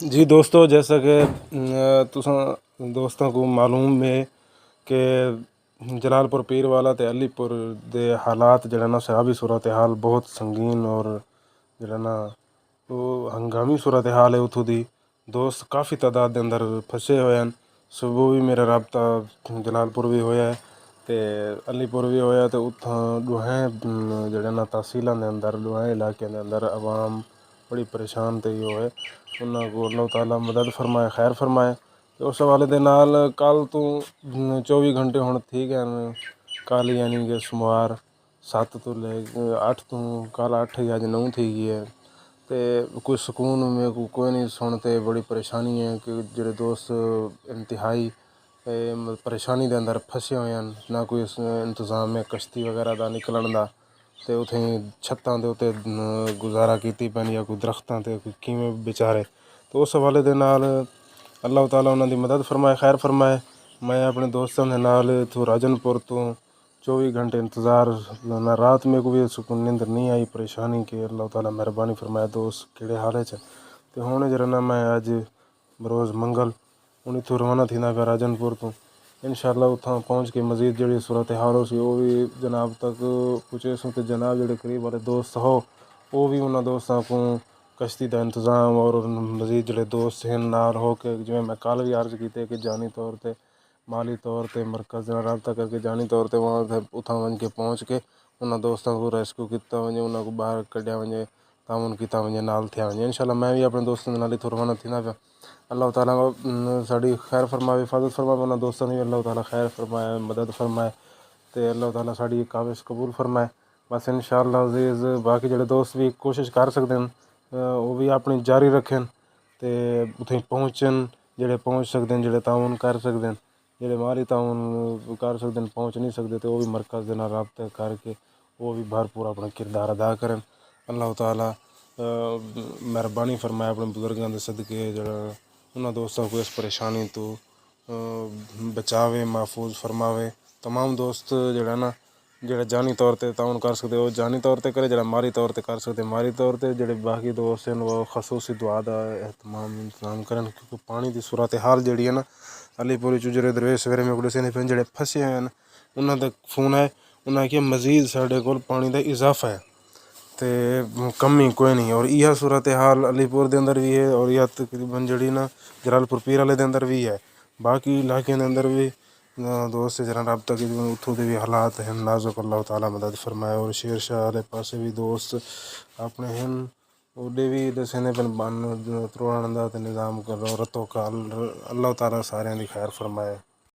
जी दोस्तों, जैसा कि तुसां दोस्तों को मालूम है कि जलालपुर पीर वाला ते अलीपुर दे हालात जेह्ड़ा ना सहाबी सूरत हाल बहुत संगीन और जेह्ड़ा ना वो हंगामी सूरत हाल है। उत्थों दी दोस्त काफ़ी तादाद दे अंदर फसे हुए हैं। सुबह भी मेरा रबता जलालपुर भी होया है ते अलीपुर भी होया ते उत्थां दुहें जेह्ड़े ना तहसीलों के अंदर दुहें इलाके के अंदर आवाम बड़ी परेशान ते होए। उन्होंने को अल्लाह ताला मदद फरमाए, खैर फरमाए। ते उस हवाले दे नाल कल तो 24 घंटे हुण ठीक है। कल यानी कि सोमवार 7 तो ले 8 तो कल 8 या अज 9 थी गई है। ते कोई सुकून में कोई नहीं सुनते, बड़ी परेशानी है कि जेह्ड़े दोस्त इंतहाई परेशानी दे अंदर फसे हुए हैं। ना कोई इंतजाम है कश्ती वगैरह का निकलन का, ते उत्थें छत्तां दे उत्ते गुजारा कीती पैनी या कोई दरख्तां ते कोई किवें बेचारे। तो उस हवाले दे नाल अल्लाह ताला उन्हां दी मदद फरमाए, खैर फरमाए। मैं अपने दोस्तों के नाल इत्थों राजनपुर तो 24 घंटे इंतज़ार, ना रात में को भी सुकून नींदर नहीं आई, परेशानी कि अल्लाह ताला मेहरबानी फरमाए दोस्त केड़े हाल च। ते हुण जेह्ड़ा ना मैं अज बरोज़ मंगल हूँ इत्थों रवाना थींदा गा राजनपुर तो इंशाअल्लाह उत्थां पहुँच के मज़ीद जेह्ड़ी सूरत हाल हो सी वो भी जनाब तक पुछे सूं। ते जनाब जेह्ड़े करीब वाले दोस्त हो वो भी उन्होंने दोस्तों को कश्ती का इंतज़ाम और मज़ीद जोड़े दोस्त हैं नाल हो के, जिवें मैं कल भी अर्ज की कि जानी तौर पर माली तौर पर मरकज़ नाल रब्ता करके जानी तौर पर वहाँ उतना वन के पहुँच के उन्होंने दोस्तों को रेस्क्यू किया वजे, उन्होंने बाहर कढ़िया वजे, ताउन किया वजे, नाल थिया वजे। इंशाअल्लाह मैं भी अपने दोस्तों के नाल इत्थों रवाना थींदा पिया। अल्लाह ताला साड़ी खैर फरमाए, हिफाजत फरमाए। उन्होंने दोस्तों की अल्लाह ताला खैर फरमाए, मदद फरमाए, तो अल्लाह ताला साड़ी काविश कबूल फरमाए। बस इंशाअल्लाह अज़ीज़ बाकी जोड़े दोस्त भी कोशिश कर सकते हैं वो भी अपनी जारी रखें तो उत्थें पहुँचन, जेह्ड़े पहुँच सकते हैं, जेह्ड़े ताउन कर सकते हैं, जेह्ड़े माली ताउन कर सकते हैं, पहुँच नहीं सकते तो वो भी मरकज़ दे नाल राबता करके वो भी भरपूर अपना किरदार अदा करें। अल्लाह ताला मेहरबानी फरमाए अपने बुजुर्गों के सदके, जो उन्होंने दोस्तों को इस परेशानी तो बचावे, महफूज फरमावे। तमाम दोस्त जोड़ा ना जोड़ा जानी तौर पर ताउन कर सकते वो जानी तौर पर करे, जो माली तौर पर कर सकते माली तौर पर, जोड़े बाकी दोस्त हैं वो खसूसी दुआ का एहतमाम इंतजाम करें। क्योंकि पानी की सूरत हाल जी है ना अलीपुर चुजरे दरवेश सवेरे में कुछ नहीं जो फसे हैं उन्होंने फोन है, उन्हें कि मजीद साढ़े को पानी का इजाफा है तो कमी कोई नहीं। और यह सूरत हाल अलीपुर के अंदर भी है और यह तकरीबन जी ना जलालपुर पीर वाले अंदर भी है। बाकी इलाके के अंदर भी दोस्त जरा रबता की उतों के भी हालात हैं नाजुक, अल्लाह ताला मदद फरमाए। और शेर शाह वाले पास भी दोस्त अपने हैं उडे भी दसे ने बन त्रोड़न का निज़ाम करो रतो काल, अल्लाह ताला सारे की खैर फरमाए।